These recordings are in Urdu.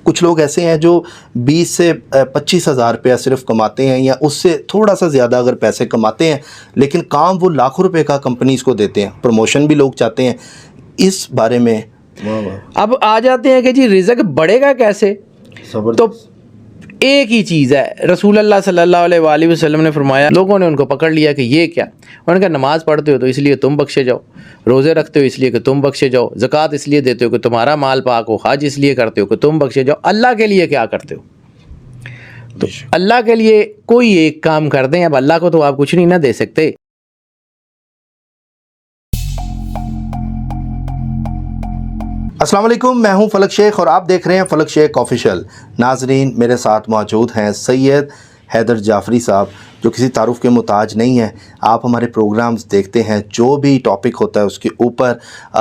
کچھ لوگ ایسے ہیں جو 20 سے 25 ہزار روپیہ صرف کماتے ہیں یا اس سے تھوڑا سا زیادہ اگر پیسے کماتے ہیں، لیکن کام وہ لاکھوں روپے کا کمپنیز کو دیتے ہیں، پروموشن بھی لوگ چاہتے ہیں. اس بارے میں اب آ جاتے ہیں کہ جی رزق بڑھے گا کیسے. تو ایک ہی چیز ہے، رسول اللہ صلی اللہ علیہ وآلہ وسلم نے فرمایا، لوگوں نے ان کو پکڑ لیا کہ یہ کیا، انہوں نے کہا نماز پڑھتے ہو تو اس لیے تم بخشے جاؤ، روزے رکھتے ہو اس لیے کہ تم بخشے جاؤ، زکوٰۃ اس لیے دیتے ہو کہ تمہارا مال پاک ہو، حج اس لیے کرتے ہو کہ تم بخشے جاؤ، اللہ کے لیے کیا کرتے ہو؟ تو اللہ کے لیے کوئی ایک کام کر دیں. اب اللہ کو تو آپ کچھ نہیں نہ دے سکتے. السلام علیکم، میں ہوں فلک شیخ اور آپ دیکھ رہے ہیں فلک شیخ آفیشیل. ناظرین، میرے ساتھ موجود ہیں سید حیدر جعفری صاحب، جو کسی تعارف کے محتاج نہیں ہیں. آپ ہمارے پروگرامز دیکھتے ہیں، جو بھی ٹاپک ہوتا ہے اس کے اوپر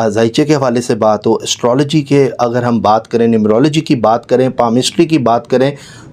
ذائچے کے حوالے سے بات ہو، اسٹرالوجی کے اگر ہم بات کریں، نیمرولوجی کی بات کریں، پامسٹری کی بات کریں،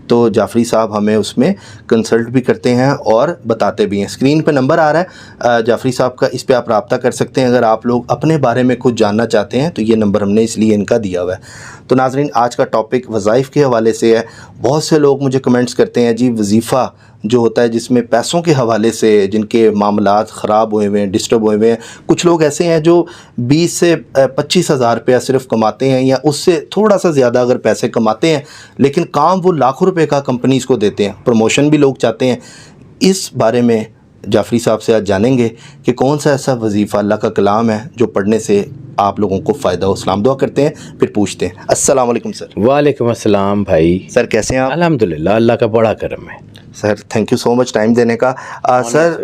تو جعفری صاحب ہمیں اس میں کنسلٹ بھی کرتے ہیں اور بتاتے بھی ہیں. اسکرین پہ نمبر آ رہا ہے جعفری صاحب کا، اس پہ آپ رابطہ کر سکتے ہیں. اگر آپ لوگ اپنے بارے میں کچھ جاننا چاہتے ہیں تو یہ نمبر ہم نے اس لیے ان کا دیا ہوا ہے. تو ناظرین، آج کا ٹاپک وظائف کے حوالے سے ہے. بہت سے لوگ مجھے کمنٹس کرتے ہیں جی وظیفہ جو ہوتا ہے جس میں پیسوں کے حوالے سے جن کے معاملات خراب ہوئے ہوئے ہیں، ڈسٹرب ہوئے ہوئے ہیں. کچھ لوگ ایسے ہیں جو 20 سے 25 ہزار روپیہ صرف کماتے ہیں یا اس سے تھوڑا سا زیادہ اگر پیسے کماتے ہیں، لیکن کام وہ لاکھوں روپے کا کمپنیز کو دیتے ہیں، پروموشن بھی لوگ چاہتے ہیں. اس بارے میں جعفری صاحب سے آج جانیں گے کہ کون سا ایسا وظیفہ اللہ کا کلام ہے جو پڑھنے سے آپ لوگوں کو فائدہ ہو. سلام دعا کرتے ہیں پھر پوچھتے ہیں. السلام علیکم سر. وعلیکم السلام بھائی. سر کیسے ہیں آپ؟ الحمدللہ، اللہ کا بڑا کرم ہے. Sir thank you so much time دینے کا. سر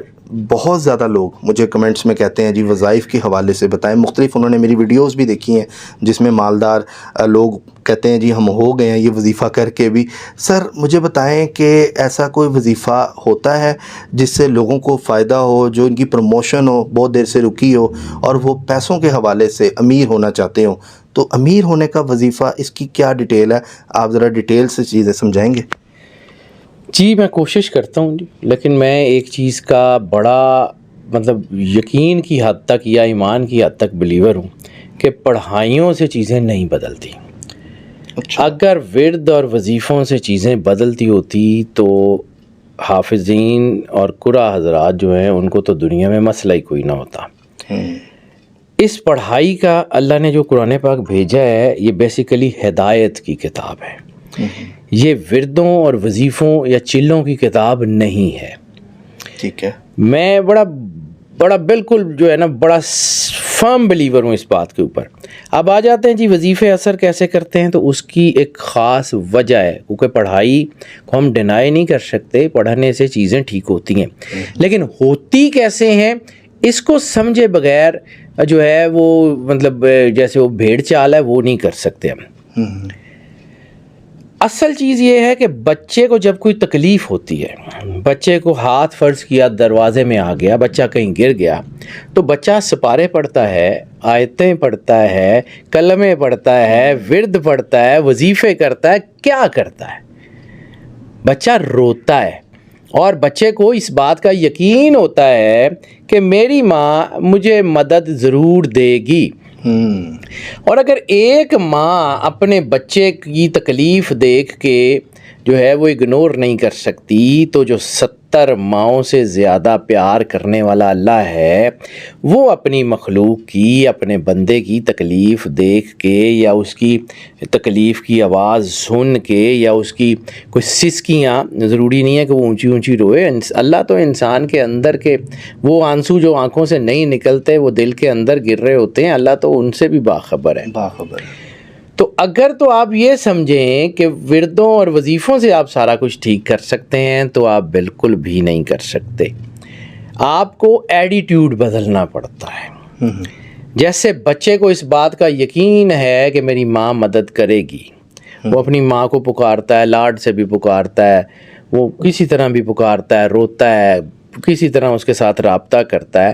بہت زیادہ لوگ مجھے کمنٹس میں کہتے ہیں جی وظائف کے حوالے سے بتائیں. مختلف انہوں نے میری ویڈیوز بھی دیکھی ہیں جس میں مالدار لوگ کہتے ہیں جی ہم ہو گئے ہیں یہ وظیفہ کر کے بھی. سر مجھے بتائیں کہ ایسا کوئی وظیفہ ہوتا ہے جس سے لوگوں کو فائدہ ہو، جو ان کی پروموشن ہو بہت دیر سے رکی ہو اور وہ پیسوں کے حوالے سے امیر ہونا چاہتے ہوں؟ تو امیر ہونے کا وظیفہ، اس کی کیا ڈیٹیل ہے؟ آپ ذرا ڈیٹیل سے چیزیں سمجھائیں گے؟ جی میں کوشش کرتا ہوں جی، لیکن میں ایک چیز کا بڑا یقین کی حد تک یا ایمان کی حد تک بلیور ہوں کہ پڑھائیوں سے چیزیں نہیں بدلتی. اگر ورد اور وظیفوں سے چیزیں بدلتی ہوتی تو حافظین اور قرآ حضرات جو ہیں ان کو تو دنیا میں مسئلہ ہی کوئی نہ ہوتا. اس پڑھائی کا اللہ نے جو قرآن پاک بھیجا ہے یہ بیسیکلی ہدایت کی کتاب ہے. یہ وردوں اور وظیفوں یا چلوں کی کتاب نہیں ہے. ٹھیک ہے. میں بڑا بالکل جو ہے نا بڑا فرم بلیور ہوں اس بات کے اوپر. اب آ جاتے ہیں جی وظیفے اثر کیسے کرتے ہیں، تو اس کی ایک خاص وجہ ہے، کیونکہ پڑھائی کو ہم ڈینائی نہیں کر سکتے، پڑھنے سے چیزیں ٹھیک ہوتی ہیں، لیکن ہوتی کیسے ہیں اس کو سمجھے بغیر جو ہے وہ جیسے وہ بھیڑ چال ہے وہ نہیں کر سکتے ہم. اصل چیز یہ ہے کہ بچے کو جب کوئی تکلیف ہوتی ہے، بچے کو ہاتھ فرض کیا دروازے میں آ گیا، بچہ کہیں گر گیا، تو بچہ سپارے پڑھتا ہے، آیتیں پڑھتا ہے، کلمے پڑھتا ہے، ورد پڑھتا ہے، وظیفے کرتا ہے. کیا کرتا ہے؟ بچہ روتا ہے اور بچے کو اس بات کا یقین ہوتا ہے کہ میری ماں مجھے مدد ضرور دے گی. اور اگر ایک ماں اپنے بچے کی تکلیف دیکھ کے جو ہے وہ اگنور نہیں کر سکتی، تو جو 70 ماؤں سے زیادہ پیار کرنے والا اللہ ہے وہ اپنی مخلوق کی، اپنے بندے کی تکلیف دیکھ کے یا اس کی تکلیف کی آواز سن کے یا اس کی کوئی سسکیاں، ضروری نہیں ہے کہ وہ اونچی اونچی روئے، اللہ تو انسان کے اندر کے وہ آنسو جو آنکھوں سے نہیں نکلتے وہ دل کے اندر گر رہے ہوتے ہیں، اللہ تو ان سے بھی باخبر ہے. تو اگر تو آپ یہ سمجھیں کہ وردوں اور وظیفوں سے آپ سارا کچھ ٹھیک کر سکتے ہیں تو آپ بالکل بھی نہیں کر سکتے. آپ کو ایٹیٹیوڈ بدلنا پڑتا ہے. جیسے بچے کو اس بات کا یقین ہے کہ میری ماں مدد کرے گی، وہ اپنی ماں کو پکارتا ہے، لاڈ سے بھی پکارتا ہے، وہ کسی طرح بھی پکارتا ہے، روتا ہے، کسی طرح اس کے ساتھ رابطہ کرتا ہے.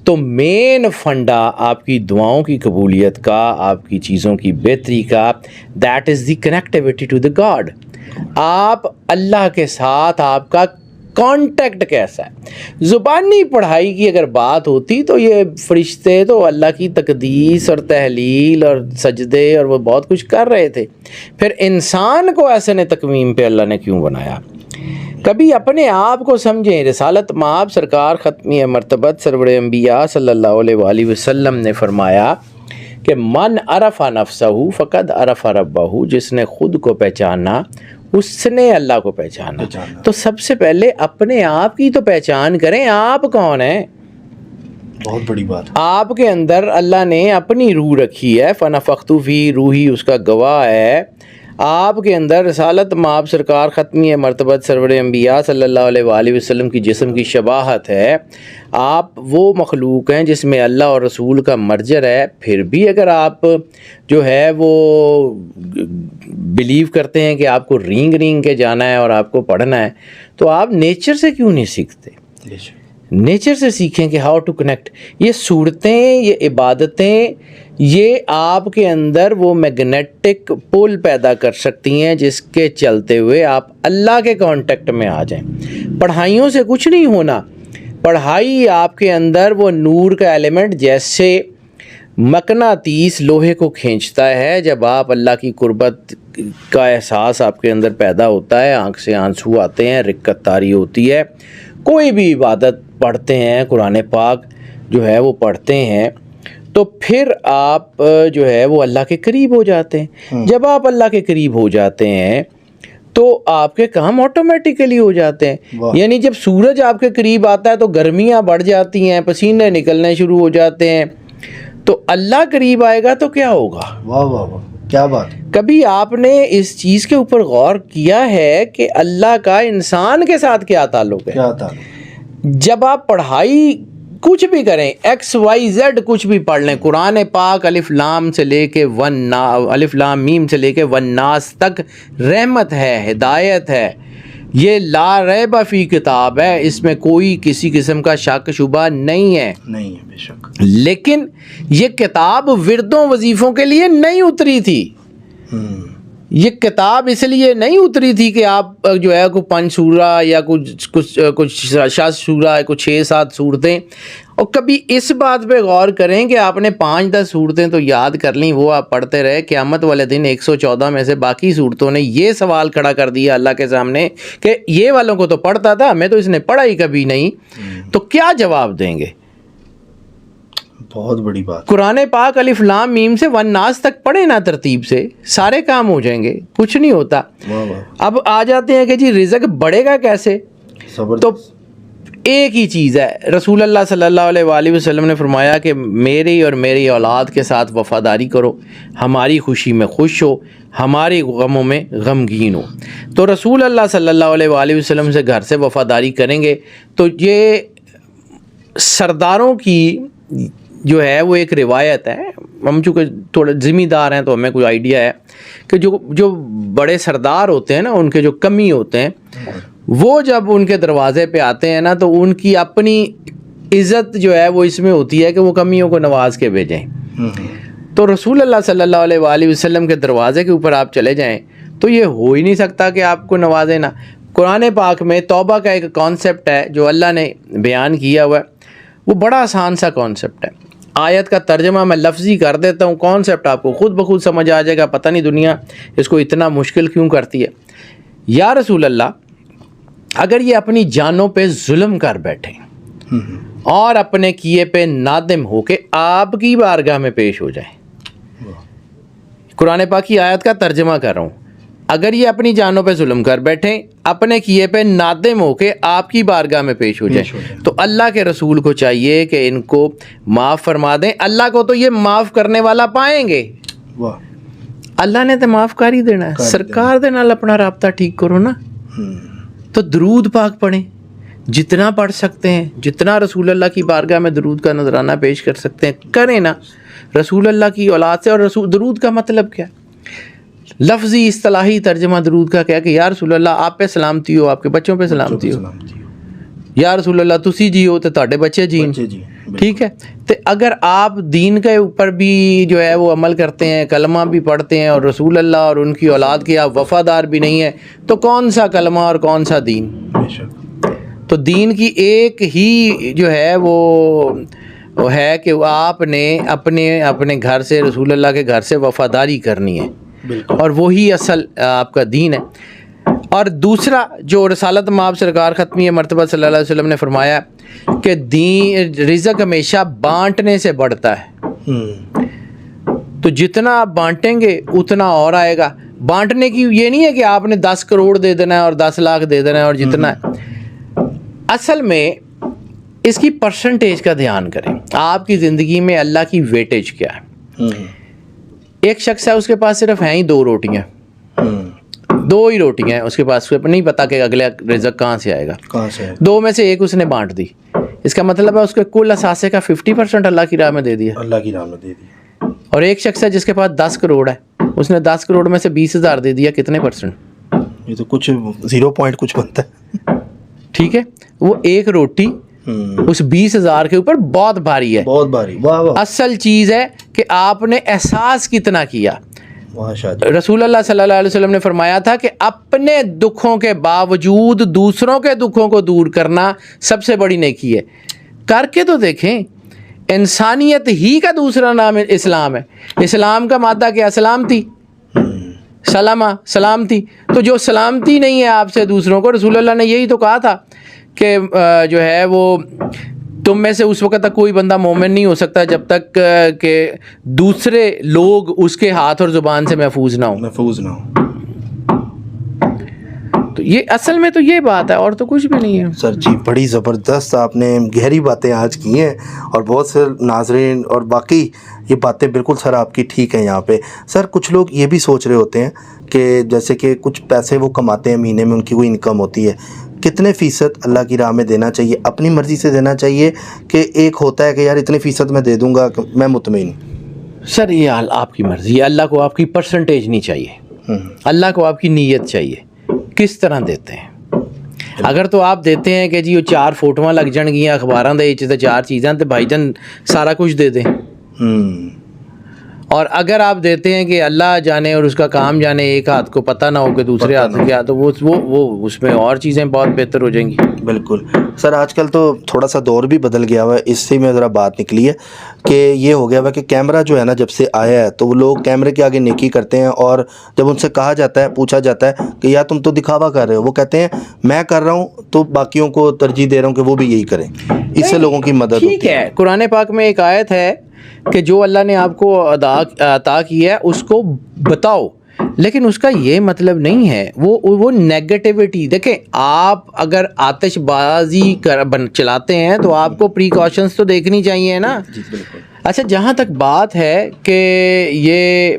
تو مین فنڈا آپ کی دعاؤں کی قبولیت کا، آپ کی چیزوں کی بہتری کا، that is the connectivity to the God. آپ اللہ کے ساتھ آپ کا کانٹیکٹ کیسا ہے. زبانی پڑھائی کی اگر بات ہوتی تو یہ فرشتے تو اللہ کی تقدیس اور تحلیل اور سجدے اور وہ بہت کچھ کر رہے تھے. پھر انسان کو ایسے تقویم پہ اللہ نے کیوں بنایا؟ کبھی اپنے آپ کو سمجھیں. رسالت مآب سرکار ختمی مرتبت سرور انبیاء صلی اللہ علیہ وآلہ وسلم نے فرمایا کہ من عرف نفسہ فقد عرف ربہ، جس نے خود کو پہچانا اس نے اللہ کو پہچانا. تو سب سے پہلے اپنے آپ کی تو پہچان کریں. آپ کون ہیں؟ بہت بڑی بات. آپ کے اندر اللہ نے اپنی روح رکھی ہے، فنفخت فی روحی اس کا گواہ ہے. آپ کے اندر رسالت مآب سرکار ختمی مرتبت سرور انبیاء صلی اللہ علیہ وآلہ وسلم کی جسم کی شباہت ہے. آپ وہ مخلوق ہیں جس میں اللہ اور رسول کا مرجر ہے. پھر بھی اگر آپ جو ہے وہ بلیو کرتے ہیں کہ آپ کو رینگ کے جانا ہے اور آپ کو پڑھنا ہے، تو آپ نیچر سے کیوں نہیں سیکھتے؟ نیچر سے سیکھیں کہ ہاؤ ٹو کنیکٹ. یہ صورتیں، یہ عبادتیں، یہ آپ کے اندر وہ میگنیٹک پول پیدا کر سکتی ہیں جس کے چلتے ہوئے آپ اللہ کے کانٹیکٹ میں آ جائیں. پڑھائیوں سے کچھ نہیں ہونا. پڑھائی آپ کے اندر وہ نور کا ایلیمنٹ جیسے مقناطیس لوہے کو کھینچتا ہے. جب آپ اللہ کی قربت کا احساس آپ کے اندر پیدا ہوتا ہے، آنکھ سے آنسو آتے ہیں، رقت طاری ہوتی ہے، کوئی بھی عبادت پڑھتے ہیں، قرآن پاک جو ہے وہ پڑھتے ہیں، تو پھر آپ جو ہے وہ اللہ کے قریب ہو جاتے ہیں. جب آپ اللہ کے قریب ہو جاتے ہیں تو آپ کے کام آٹومیٹیکلی ہو جاتے ہیں. یعنی جب سورج آپ کے قریب آتا ہے تو گرمیاں بڑھ جاتی ہیں، پسینے نکلنے شروع ہو جاتے ہیں. تو اللہ قریب آئے گا تو کیا ہوگا؟ واہ واہ واہ، کیا بات. کبھی آپ نے اس چیز کے اوپر غور کیا ہے کہ اللہ کا انسان کے ساتھ کیا تعلق ہے؟ کیا تعلق؟ جب آپ پڑھائی کچھ بھی کریں، ایکس وائی زیڈ کچھ بھی پڑھ لیں، قرآن پاک الف لام سے لے کے الف لام میم سے لے کے والناس تک رحمت ہے، ہدایت ہے. یہ لا ریب فی کتاب ہے، اس میں کوئی کسی قسم کا شک شبہ نہیں ہے. نہیں ہے، بے شک. لیکن یہ کتاب وردوں وظیفوں کے لیے نہیں اتری تھی. یہ کتاب اس لیے نہیں اتری تھی کہ آپ جو ہے کوئی 5 سورہ یا کچھ 7 سورہ، کچھ 6-7 صورتیں. اور کبھی اس بات پہ غور کریں کہ آپ نے 5-10 صورتیں تو یاد کر لیں، وہ آپ پڑھتے رہے. قیامت والے دن 114 میں سے باقی صورتوں نے یہ سوال کھڑا کر دیا اللہ کے سامنے کہ یہ والوں کو تو پڑھتا تھا، ہمیں تو اس نے پڑھا ہی کبھی نہیں. تو کیا جواب دیں گے؟ بہت بڑی بات. قرآن پاک الف لام میم سے والناس تک پڑھے نا ترتیب سے، سارے کام ہو جائیں گے، کچھ نہیں ہوتا. اب آ جاتے ہیں کہ جی رزق بڑھے گا کیسے؟ تو ایک ہی چیز ہے. رسول اللہ صلی اللہ علیہ وآلہ وسلم نے فرمایا کہ میری اور میری اولاد کے ساتھ وفاداری کرو، ہماری خوشی میں خوش ہو، ہماری غموں میں غمگین ہو. تو رسول اللہ صلی اللہ علیہ وآلہ وسلم سے گھر سے وفاداری کریں گے تو یہ سرداروں کی جو ہے وہ ایک روایت ہے. ہم چونکہ تھوڑے ذمہ دار ہیں تو ہمیں کوئی آئیڈیا ہے کہ جو بڑے سردار ہوتے ہیں نا، ان کے جو کمی ہوتے ہیں، وہ جب ان کے دروازے پہ آتے ہیں نا تو ان کی اپنی عزت جو ہے وہ اس میں ہوتی ہے کہ وہ کمیوں کو نواز کے بھیجیں. تو رسول اللہ صلی اللہ علیہ وآلہ وسلم کے دروازے کے اوپر آپ چلے جائیں تو یہ ہو ہی نہیں سکتا کہ آپ کو نوازے نا. قرآن پاک میں توبہ کا ایک کانسیپٹ ہے جو اللہ نے بیان کیا ہوا ہے، وہ بڑا آسان سا کانسیپٹ ہے. آیت کا ترجمہ میں لفظی کر دیتا ہوں، کانسیپٹ آپ کو خود بخود سمجھ آ جائے گا. پتہ نہیں دنیا اس کو اتنا مشکل کیوں کرتی ہے. یا رسول اللہ، اگر یہ اپنی جانوں پہ ظلم کر بیٹھیں اور اپنے کیے پہ نادم ہو کے آپ کی بارگاہ میں پیش ہو جائیں، قرآن پاک کی آیت کا ترجمہ کر رہا ہوں، اگر یہ اپنی جانوں پہ ظلم کر بیٹھیں، اپنے کیے پہ نادم ہو کے آپ کی بارگاہ میں پیش ہو جائیں، تو اللہ کے رسول کو چاہیے کہ ان کو معاف فرما دیں. اللہ کو تو یہ معاف کرنے والا پائیں گے. اللہ نے تو معاف کر ہی دینا ہے. سرکار دے نال اپنا رابطہ ٹھیک کرو نا. تو درود پاک پڑھیں، جتنا پڑھ سکتے ہیں، جتنا رسول اللہ کی بارگاہ میں درود کا نذرانہ پیش کر سکتے ہیں کریں نا. رسول اللہ کی اولاد سے. اور درود کا مطلب کیا؟ لفظی اصطلاحی ترجمہ درود کا کیا کہ یا رسول اللہ آپ پہ سلامتی ہو، آپ کے بچوں پہ سلامتی ہو. یا رسول اللہ تسی جی ہو تو تہاڈے بچے جین. ٹھیک ہے. تو اگر آپ دین کے اوپر بھی جو ہے وہ عمل کرتے ہیں، کلمہ بھی پڑھتے ہیں، اور رسول اللہ اور ان کی اولاد کے آپ وفادار بھی نہیں ہیں، تو کون سا کلمہ اور کون سا دین؟ تو دین کی ایک ہی جو ہے وہ ہے کہ آپ نے اپنے گھر سے رسول اللہ کے گھر سے وفاداری کرنی ہے، بالکل، اور وہی اصل آپ کا دین ہے۔ اور دوسرا جو رسالت مآب سرکار ختمی مرتبہ صلی اللہ علیہ وسلم نے فرمایا کہ رزق ہمیشہ بانٹنے سے بڑھتا ہے، تو جتنا آپ بانٹیں گے اتنا اور آئے گا۔ بانٹنے کی یہ نہیں ہے کہ آپ نے 10 کروڑ دے دینا ہے اور 10 لاکھ دے دینا ہے اور جتنا ہے، اصل میں اس کی پرسنٹیج کا دھیان کریں۔ آپ کی زندگی میں اللہ کی ویٹیج کیا ہے؟ ایک شخص ہے، اس کے پاس صرف ہیں ہی 2 روٹیاں، 2 ہی روٹیاں ہیں اس کے پاس، نہیں پتا کہ اگلا رزق کہاں سے آئے گا، 2 میں سے ایک اس نے بانٹ دی، اس کا مطلب ہے اس کے کل اثاثے کا 50% اللہ کی راہ میں دے دیا، اللہ کی راہ میں دے دیا۔ اور ایک شخص ہے جس کے پاس 10 کروڑ ہے، اس نے 10 کروڑ میں سے 20,000 دے دیا، کتنے پرسنٹ؟ یہ تو کچھ 0 پوائنٹ کچھ بنتا ہے، ٹھیک ہے، وہ ایک روٹی اس 20,000 کے اوپر بہت بھاری ہے، بہت بھاری۔ واہ واہ، اصل چیز ہے کہ آپ نے احساس کتنا کیا۔ ماشاء اللہ۔ رسول اللہ صلی اللہ علیہ وسلم نے فرمایا تھا کہ اپنے دکھوں کے باوجود دوسروں کے دکھوں کو دور کرنا سب سے بڑی نیکی ہے۔ کر کے تو دیکھیں، انسانیت ہی کا دوسرا نام اسلام ہے۔ اسلام کا مادہ کیا؟ سلامتی، سلامتی۔ تو جو سلامتی نہیں ہے آپ سے دوسروں کو، رسول اللہ نے یہی تو کہا تھا کہ جو ہے وہ تم میں سے اس وقت تک کوئی بندہ مومن نہیں ہو سکتا جب تک کہ دوسرے لوگ اس کے ہاتھ اور زبان سے محفوظ نہ ہو۔ تو یہ اصل میں تو یہ بات ہے، اور تو کچھ بھی نہیں ہے سر جی۔ بڑی زبردست آپ نے گہری باتیں آج کی ہیں، اور بہت سے ناظرین، اور باقی یہ باتیں بالکل سر آپ کی ٹھیک ہیں۔ یہاں پہ سر کچھ لوگ یہ بھی سوچ رہے ہوتے ہیں کہ جیسے کہ کچھ پیسے وہ کماتے ہیں، مہینے میں ان کی کوئی انکم ہوتی ہے، کتنے فیصد اللہ کی راہ میں دینا چاہیے؟ اپنی مرضی سے دینا چاہیے کہ ایک ہوتا ہے کہ یار اتنے فیصد میں دے دوں گا میں مطمئن؟ سر یہ آپ کی مرضی ہے، اللہ کو آپ کی پرسنٹیج نہیں چاہیے، اللہ کو آپ کی نیت چاہیے، کس طرح دیتے ہیں۔ اگر تو آپ دیتے ہیں کہ جی وہ 4 فوٹوਆਂ لگ جان گیاں اخباراں دے وچ تے 4 چیزاں تے بھائی جان سارا کچھ دے دیں، اور اگر آپ دیتے ہیں کہ اللہ جانے اور اس کا کام جانے، ایک ہاتھ کو پتہ نہ ہو کہ دوسرے ہاتھ سے کیا، تو وہ اس میں اور چیزیں بہت بہتر ہو جائیں گی۔ بالکل سر، آج کل تو تھوڑا سا دور بھی بدل گیا ہوا ہے، اس سے میں ذرا بات نکلی ہے کہ یہ ہو گیا ہوا کہ کیمرہ جو ہے نا جب سے آیا ہے تو وہ لوگ کیمرے کے آگے نیکی کرتے ہیں، اور جب ان سے کہا جاتا ہے، پوچھا جاتا ہے کہ یار تم تو دکھاوا کر رہے ہو، وہ کہتے ہیں میں کر رہا ہوں تو باقیوں کو ترجیح دے رہا ہوں کہ وہ بھی یہی کریں، اس سے لوگوں کی مدد ہوتی ہے۔ ٹھیک ہے، قرآن پاک میں ایک آیت ہے کہ جو اللہ نے آپ کو عطا کیا ہے اس کو بتاؤ، لیکن اس کا یہ مطلب نہیں ہے وہ نیگیٹیوٹی۔ دیکھیں، آپ اگر آتش بازی چلاتے ہیں تو آپ کو پریکاشنز تو دیکھنی چاہیے نا۔ اچھا، جہاں تک بات ہے کہ یہ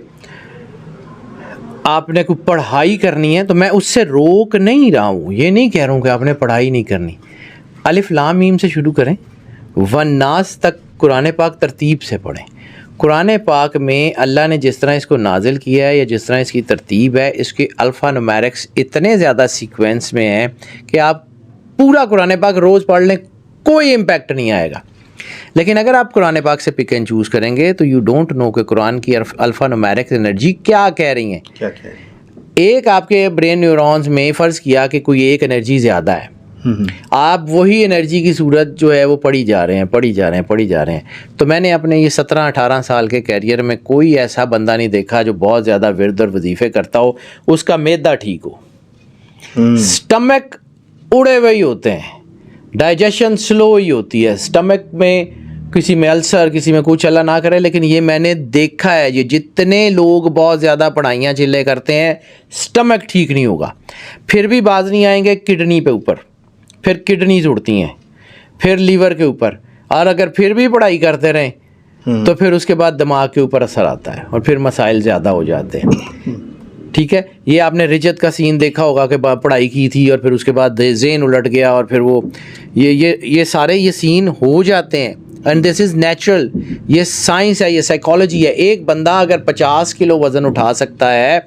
آپ نے کوئی پڑھائی کرنی ہے تو میں اس سے روک نہیں رہا ہوں، یہ نہیں کہہ رہا ہوں کہ آپ نے پڑھائی نہیں کرنی۔ الف لام میم سے شروع کریں، والناس تک قرآن پاک ترتیب سے پڑھیں۔ قرآن پاک میں اللہ نے جس طرح اس کو نازل کیا ہے یا جس طرح اس کی ترتیب ہے، اس کے الفا نومیرکس اتنے زیادہ سیکوینس میں ہیں کہ آپ پورا قرآن پاک روز پڑھ لیں، کوئی امپیکٹ نہیں آئے گا۔ لیکن اگر آپ قرآن پاک سے پک اینڈ چوز کریں گے تو یو ڈونٹ نو کہ قرآن کی الفا نومیرکس انرجی کیا کہہ رہی ہیں۔ ایک آپ کے برین نیورونز میں فرض کیا کہ کوئی ایک انرجی زیادہ ہے، آپ وہی انرجی کی صورت جو ہے وہ پڑھی جا رہے ہیں۔ تو میں نے اپنے یہ 17-18 سال کے کیریئر میں کوئی ایسا بندہ نہیں دیکھا جو بہت زیادہ ورد اور وظیفے کرتا ہو اس کا معدہ ٹھیک ہو۔ سٹمک اڑے ہوئے ہی ہوتے ہیں، ڈائجیشن سلو ہی ہوتی ہے، سٹمک میں کسی میں السر، کسی میں کچھ، اللہ نہ کرے، لیکن یہ میں نے دیکھا ہے، یہ جتنے لوگ بہت زیادہ پڑھائیاں چلے کرتے ہیں سٹمک ٹھیک نہیں ہوگا، پھر بھی باز نہیں آئیں گے کڈنی پہ اوپر، پھر کڈنیز اڑتی ہیں، پھر لیور کے اوپر، اور اگر پھر بھی پڑھائی کرتے رہیں تو پھر اس کے بعد دماغ کے اوپر اثر آتا ہے اور پھر مسائل زیادہ ہو جاتے ہیں۔ ٹھیک ہے، یہ آپ نے رجت کا سین دیکھا ہوگا کہ پڑھائی کی تھی اور پھر اس کے بعد ذہن الٹ گیا اور پھر وہ یہ سارے یہ سین ہو جاتے ہیں، اینڈ دس از نیچرل، یہ سائنس ہے، یہ سائیکالوجی ہے۔ ایک بندہ اگر 50 کلو وزن اٹھا سکتا ہے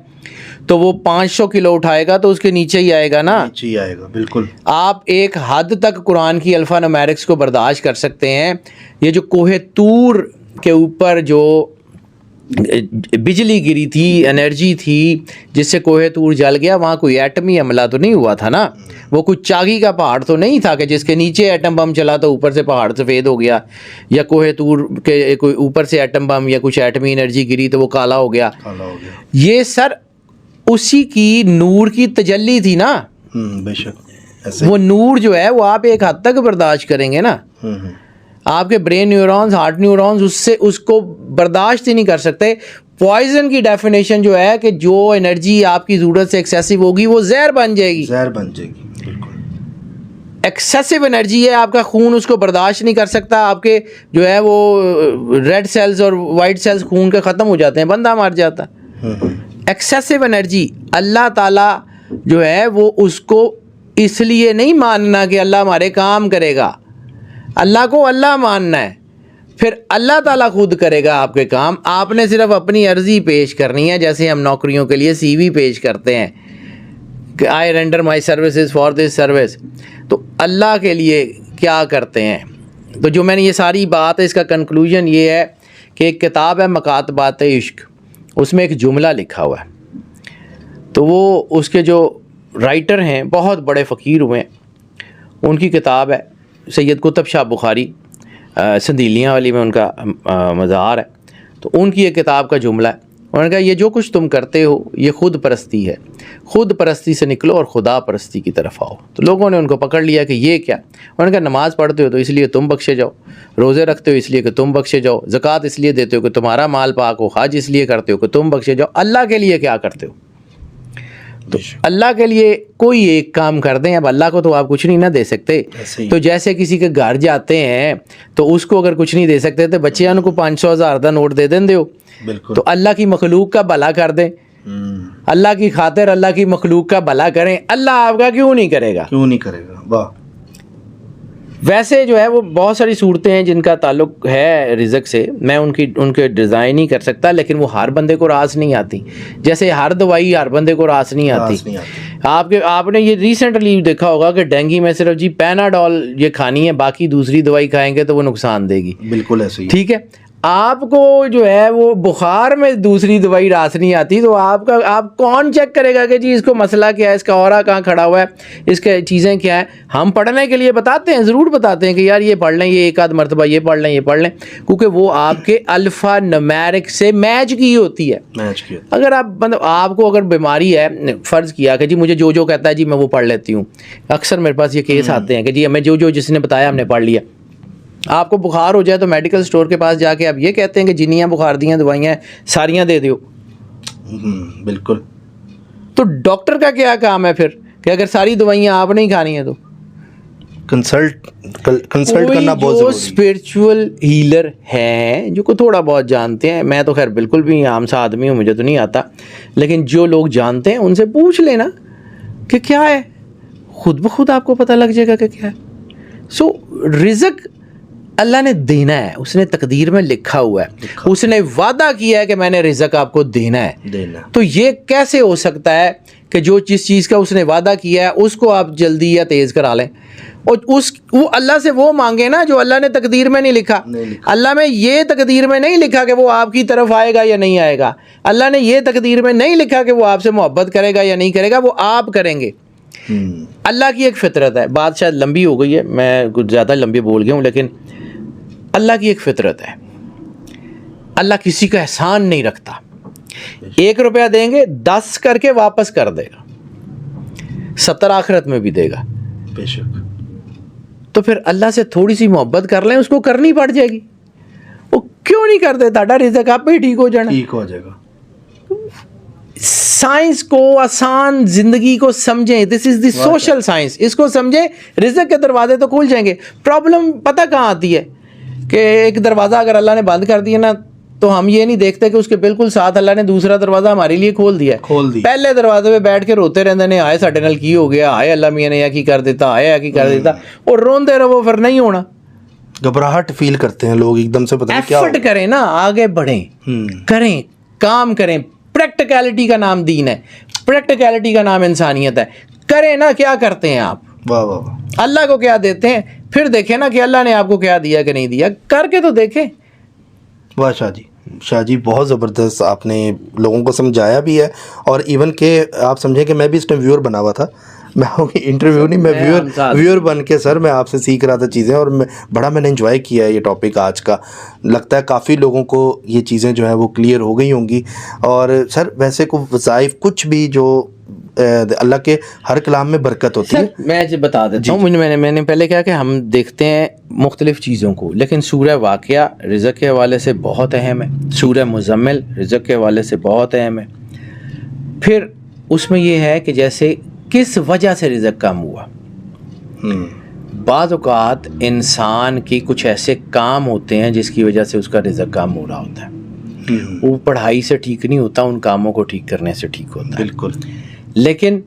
تو وہ 500 کلو اٹھائے گا تو اس کے نیچے ہی آئے گا نا، نیچے ہی آئے گا، بالکل۔ آپ ایک حد تک قرآن کی الفا نومیرکس کو برداشت کر سکتے ہیں۔ یہ جو کوہ طور کے اوپر جو بجلی گری تھی، انرجی تھی جس سے کوہ طور جل گیا، وہاں کوئی ایٹمی حملہ تو نہیں ہوا تھا نا، وہ کوئی چاگی کا پہاڑ تو نہیں تھا کہ جس کے نیچے ایٹم بم چلا تو اوپر سے پہاڑ سفید ہو گیا، یا کوہ طور کے کوئی اوپر سے ایٹم بم یا کچھ ایٹمی انرجی گری تو وہ کالا ہو گیا۔ یہ سر اسی کی نور کی تجلی تھی نا، بے شک، وہ نور جو ہے وہ آپ ایک حد تک برداشت کریں گے نا، آپ کے برین نیورونز، ہارٹ نیورونز اس کو برداشت ہی نہیں کر سکتے۔ پوائزن کی ڈیفینیشن جو ہے کہ جو انرجی آپ کی ضرورت سے ایکسیسو ہوگی وہ زہر بن جائے گی، زہر بن جائے گی، بالکل۔ ایکسیسو انرجی ہے، آپ کا خون اس کو برداشت نہیں کر سکتا، آپ کے جو ہے وہ ریڈ سیلز اور وائٹ سیلز خون کے ختم ہو جاتے ہیں، بندہ مر جاتا ہے۔ ایکسیسو انرجی اللہ تعالیٰ جو ہے وہ اس کو اس لیے نہیں ماننا کہ اللہ ہمارے کام کرے گا، اللہ کو اللہ ماننا ہے، پھر اللہ تعالیٰ خود کرے گا آپ کے کام، آپ نے صرف اپنی عرضی پیش کرنی ہے، جیسے ہم نوکریوں کے لیے سی وی پیش کرتے ہیں کہ I render my services for this service, تو اللہ کے لیے کیا کرتے ہیں۔ تو جو میں نے یہ ساری بات ہے، اس کا کنکلوژن یہ ہے کہ ایک کتاب ہے مکاتبات عشق، اس میں ایک جملہ لکھا ہوا ہے، تو وہ اس کے جو رائٹر ہیں بہت بڑے فقیر ہوئے ہیں، ان کی کتاب ہے، سید قطب شاہ بخاری، سندیلیاں والی میں ان کا مزار ہے، تو ان کی ایک کتاب کا جملہ ہے، انہوں نے کہا یہ جو کچھ تم کرتے ہو یہ خود پرستی ہے، خود پرستی سے نکلو اور خدا پرستی کی طرف آؤ۔ تو لوگوں نے ان کو پکڑ لیا کہ یہ کیا، انہوں نے کہا نماز پڑھتے ہو تو اس لیے تم بخشے جاؤ، روزے رکھتے ہو اس لیے کہ تم بخشے جاؤ، زکوٰۃ اس لیے دیتے ہو کہ تمہارا مال پاک ہو، حج اس لیے کرتے ہو کہ تم بخشے جاؤ، اللہ کے لیے کیا کرتے ہو؟ تو اللہ کے لیے کوئی ایک کام کر دیں، اب اللہ کو تو آپ کچھ نہیں نہ دے سکتے، تو جیسے کسی کے گھر جاتے ہیں تو اس کو اگر کچھ نہیں دے سکتے تو بچے ان کو 500,000 کا نوٹ دے دیں، تو اللہ کی مخلوق کا بھلا کر دیں، اللہ کی خاطر اللہ کی مخلوق کا بھلا کریں، اللہ آپ کا کیوں نہیں کرے گا؟ کیوں نہیں کرے گا؟ واہ۔ ویسے جو ہے وہ بہت ساری صورتیں ہیں جن کا تعلق ہے رزق سے، میں ان کے ڈیزائن نہیں کر سکتا، لیکن وہ ہر بندے کو راس نہیں آتی، جیسے ہر دوائی ہر بندے کو راس نہیں آتی۔ آپ نے یہ ریسنٹلی دیکھا ہوگا کہ ڈینگی میں صرف جی پیناڈول یہ کھانی ہے، باقی دوسری دوائی کھائیں گے تو وہ نقصان دے گی، بالکل ایسے ہی، ٹھیک ہے۔ آپ کو جو ہے وہ بخار میں دوسری دوائی راس نہیں آتی، تو آپ کون چیک کرے گا کہ جی اس کو مسئلہ کیا ہے، اس کا اورا کہاں کھڑا ہوا ہے، اس کے چیزیں کیا ہیں؟ ہم پڑھنے کے لیے بتاتے ہیں، ضرور بتاتے ہیں کہ یار یہ پڑھ لیں، یہ ایک آدھ مرتبہ یہ پڑھ لیں، یہ پڑھ لیں، کیونکہ وہ آپ کے الفا نمیرک سے میچ کی ہوتی ہے۔ اگر آپ کو اگر بیماری ہے، فرض کیا کہ جی مجھے جو کہتا ہے جی میں وہ پڑھ لیتی ہوں، اکثر میرے پاس یہ کیس آتے ہیں کہ جی ہمیں جو جس نے بتایا ہم نے پڑھ لیا۔ آپ کو بخار ہو جائے تو میڈیکل سٹور کے پاس جا کے آپ یہ کہتے ہیں کہ جنیاں بخار دیاں دوائیاں ساریاں دے دیو، بالکل۔ تو ڈاکٹر کا کیا کام ہے پھر کہ اگر ساری دوائیاں آپ نہیں کھانی ہیں تو کنسلٹ کرنا بہت جو ضروری ہے۔ اسپرچول ہیلر ہیں جو کو تھوڑا بہت جانتے ہیں، میں تو خیر بالکل بھی عام سا آدمی ہوں، مجھے تو نہیں آتا، لیکن جو لوگ جانتے ہیں ان سے پوچھ لینا کہ کیا ہے، خود بخود آپ کو پتہ لگ جائے گا کہ کیا ہے۔ سو رزق اللہ نے دینا ہے، اس نے تقدیر میں لکھا ہوا ہے، اس نے وعدہ کیا ہے کہ میں نے رزق آپ کو دینا ہے، تو یہ کیسے ہو سکتا ہے کہ جو جس چیز کا اس نے وعدہ کیا ہے اس کو آپ جلدی یا تیز کرا لیں، اور وہ اللہ سے وہ مانگے نا جو اللہ نے تقدیر میں نہیں لکھا۔ اللہ میں یہ تقدیر میں نہیں لکھا کہ وہ آپ کی طرف آئے گا یا نہیں آئے گا، اللہ نے یہ تقدیر میں نہیں لکھا کہ وہ آپ سے محبت کرے گا یا نہیں کرے گا، وہ آپ کریں گے۔ اللہ کی ایک فطرت ہے، بات شاید لمبی ہو گئی ہے، میں کچھ زیادہ لمبی بول گیا ہوں، لیکن اللہ کی ایک فطرت ہے، اللہ کسی کا احسان نہیں رکھتا، 1 روپیہ دیں گے 10 کر کے واپس کر دے گا، 70 آخرت میں بھی دے گا، بے شک۔ تو پھر اللہ سے تھوڑی سی محبت کر لیں، اس کو کرنی پڑ جائے گی، وہ کیوں نہیں کرتے؟ تاڑا رزق آپ ہی ٹھیک ہو جانا، ٹھیک ہو جائے گا۔ سائنس کو، آسان زندگی کو سمجھیں، دس از دی سوشل سائنس، اس کو سمجھیں، رزق کے دروازے تو کھل جائیں گے۔ پرابلم پتہ کہاں آتی ہے کہ ایک دروازہ اگر اللہ نے بند کر دیا نا تو ہم یہ نہیں دیکھتے کہ اس کے بالکل ساتھ اللہ نے دوسرا دروازہ ہمارے لیے کھول دیا ہے۔ پہلے دروازے پہ بیٹھ کے روتے رہتے ہیں، آئے ساڈے نال کی ہو گیا، آئے اللہ میاں نے یہ کی کر دیتا، آئے یہ کی کر دیتا، اور روندے رہو، پھر نہیں ہونا، گھبراہٹ فیل کرتے ہیں لوگ، ایک دم سے پتہ نہیں کیا ایفرٹ کریں نا، آگے بڑھیں، کریں، کام کریں۔ پریکٹیکلٹی کا نام دین ہے، پریکٹیکلٹی کا نام انسانیت ہے، کریں نا، کیا کرتے ہیں آپ؟ واہ واہ واہ، اللہ کو کیا دیتے ہیں، پھر دیکھیں نا کہ اللہ نے آپ کو کیا دیا کہ نہیں دیا، کر کے تو دیکھیں۔ واہ شاہ جی، شاہ جی بہت زبردست آپ نے لوگوں کو سمجھایا بھی ہے, اور ایون کہ آپ سمجھیں کہ میں بھی اس ٹائم ویور بنا ہوا تھا, میں انٹرویو نہیں, میں ویور بن کے سر میں آپ سے سیکھ رہا تھا چیزیں, اور میں نے انجوائے کیا ہے یہ ٹاپک آج کا. لگتا ہے کافی لوگوں کو یہ چیزیں جو ہیں وہ کلیئر ہو گئی ہوں گی. اور سر ویسے کو وظائف کچھ بھی جو اللہ کے ہر کلام میں برکت ہوتی ہے, میں بتا دیتا ہوں. میں نے پہلے کہا کہ ہم دیکھتے ہیں مختلف چیزوں کو, لیکن سورہ واقعہ رزق کے حوالے سے بہت اہم ہے, سورہ مزمل رزق کے حوالے سے بہت اہم ہے. پھر اس میں یہ ہے کہ جیسے کس وجہ سے رزق کم ہوا. بعض اوقات انسان کی کچھ ایسے کام ہوتے ہیں جس کی وجہ سے اس کا رزق کم ہو رہا ہوتا ہے. وہ پڑھائی سے ٹھیک نہیں ہوتا, ان کاموں کو ٹھیک کرنے سے ٹھیک ہوتا ہے. بالکل. لیکن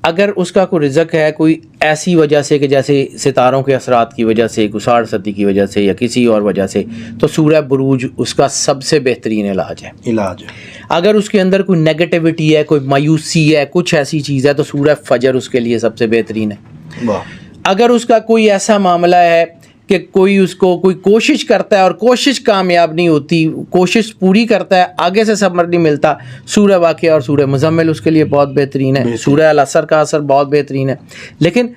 اگر اس کا کوئی رزق ہے کوئی ایسی وجہ سے کہ جیسے ستاروں کے اثرات کی وجہ سے, گساڑ سردی کی وجہ سے, یا کسی اور وجہ سے, تو سورہ بروج اس کا سب سے بہترین علاج ہے. اگر اس کے اندر کوئی نیگیٹیوٹی ہے, کوئی مایوسی ہے, کچھ ایسی چیز ہے, تو سورہ فجر اس کے لیے سب سے بہترین ہے. اگر اس کا کوئی ایسا معاملہ ہے کہ کوئی اس کو کوئی کوشش کرتا ہے اور کوشش کامیاب نہیں ہوتی, کوشش پوری کرتا ہے, آگے سے صبر نہیں ملتا, سورہ واقعہ اور سورہ مزمل اس کے لیے بہت بہترین ہے. سورہ العصر کا اثر بہت بہترین ہے. لیکن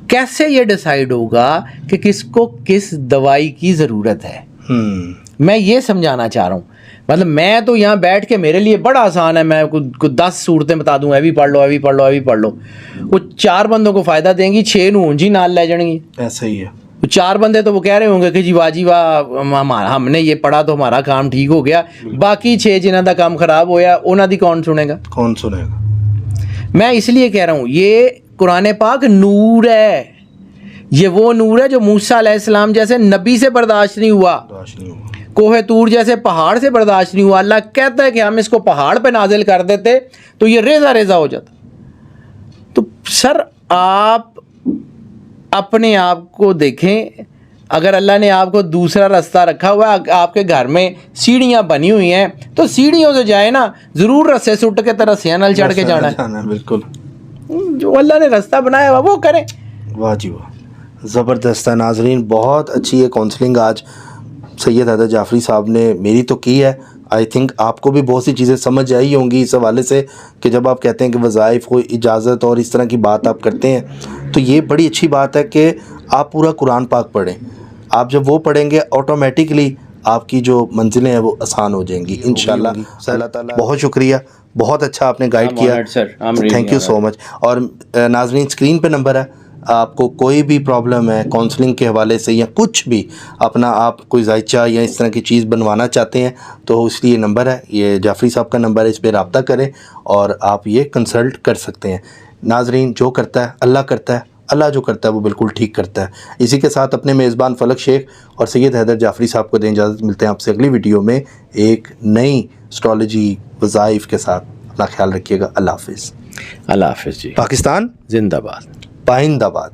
کیسے یہ ڈیسائیڈ ہوگا کہ کس کو کس دوائی کی ضرورت ہے, میں یہ سمجھانا چاہ رہا ہوں. مطلب میں تو یہاں بیٹھ کے میرے لیے بڑا آسان ہے, میں کوئی 10 صورتیں بتا دوں, ایوی پڑھ لو, ایوی پڑھ لو, ایوی پڑھ لو. وہ 4 بندوں کو فائدہ دیں گی, 6 نوں جی نال لے جان گی. ایسا ہی ہے. 4 بندے تو وہ کہہ رہے ہوں گے کہ جی واہ جی واہ ہم نے یہ پڑھا تو ہمارا کام ٹھیک ہو گیا. باقی 6 جنہاں دا کام خراب ہویا انہاں دی کون سنے گا؟ میں اس لیے کہہ رہا ہوں یہ قرآن پاک نور ہے, یہ وہ نور ہے جو موسیٰ علیہ السلام جیسے نبی سے برداشت نہیں ہوا, کوہ طور جیسے پہاڑ سے برداشت نہیں ہوا. اللہ کہتا ہے کہ ہم اس کو پہاڑ پہ نازل کر دیتے تو یہ ریزہ ریزہ ہو جاتا. تو سر آپ اپنے آپ کو دیکھیں, اگر اللہ نے آپ کو دوسرا راستہ رکھا ہوا ہے, آپ کے گھر میں سیڑھیاں بنی ہوئی ہیں, تو سیڑھیوں سے جائے نا, ضرور رسے سٹ کے طرح رسیاں نال چڑھ کے جانا ہے. بالکل, جو اللہ نے راستہ بنایا ہوا وہ کریں. واہ جی واہ, زبردست ہے. ناظرین بہت اچھی ہے کاؤنسلنگ آج سید حیدر جعفری صاحب نے میری تو کی ہے. آئی تھنک آپ کو بھی بہت سی چیزیں سمجھ آئی ہوں گی اس حوالے سے کہ جب آپ کہتے ہیں کہ وظائف کو اجازت اور اس طرح کی بات آپ کرتے ہیں, تو یہ بڑی اچھی بات ہے کہ آپ پورا قرآن پاک پڑھیں. آپ جب وہ پڑھیں گے آٹومیٹکلی آپ کی جو منزلیں ہیں وہ آسان ہو جائیں گی انشاءاللہ. اللہ تعالیٰ بہت شکریہ, بہت اچھا آپ نے گائیڈ کیا, تھینک یو سو مچ. اور ناظرین اسکرین پہ نمبر ہے, آپ کو کوئی بھی پرابلم ہے کاؤنسلنگ کے حوالے سے یا کچھ بھی اپنا آپ کوئی ذائچہ یا اس طرح کی چیز بنوانا چاہتے ہیں تو اس لیے نمبر ہے, یہ جعفری صاحب کا نمبر ہے, اس پہ رابطہ کریں اور آپ یہ کنسلٹ کر سکتے ہیں. ناظرین جو کرتا ہے اللہ کرتا ہے, اللہ جو کرتا ہے وہ بالکل ٹھیک کرتا ہے. اسی کے ساتھ اپنے میزبان فلک شیخ اور سید حیدر جعفری صاحب کو دیں اجازت, ملتے ہیں آپ سے اگلی ویڈیو میں ایک نئی اسٹرالوجی وظائف کے ساتھ. اپنا خیال رکھیے گا, اللہ حافظ. اللہ حافظ جی. پاکستان زندہ باد, پائندہ باد.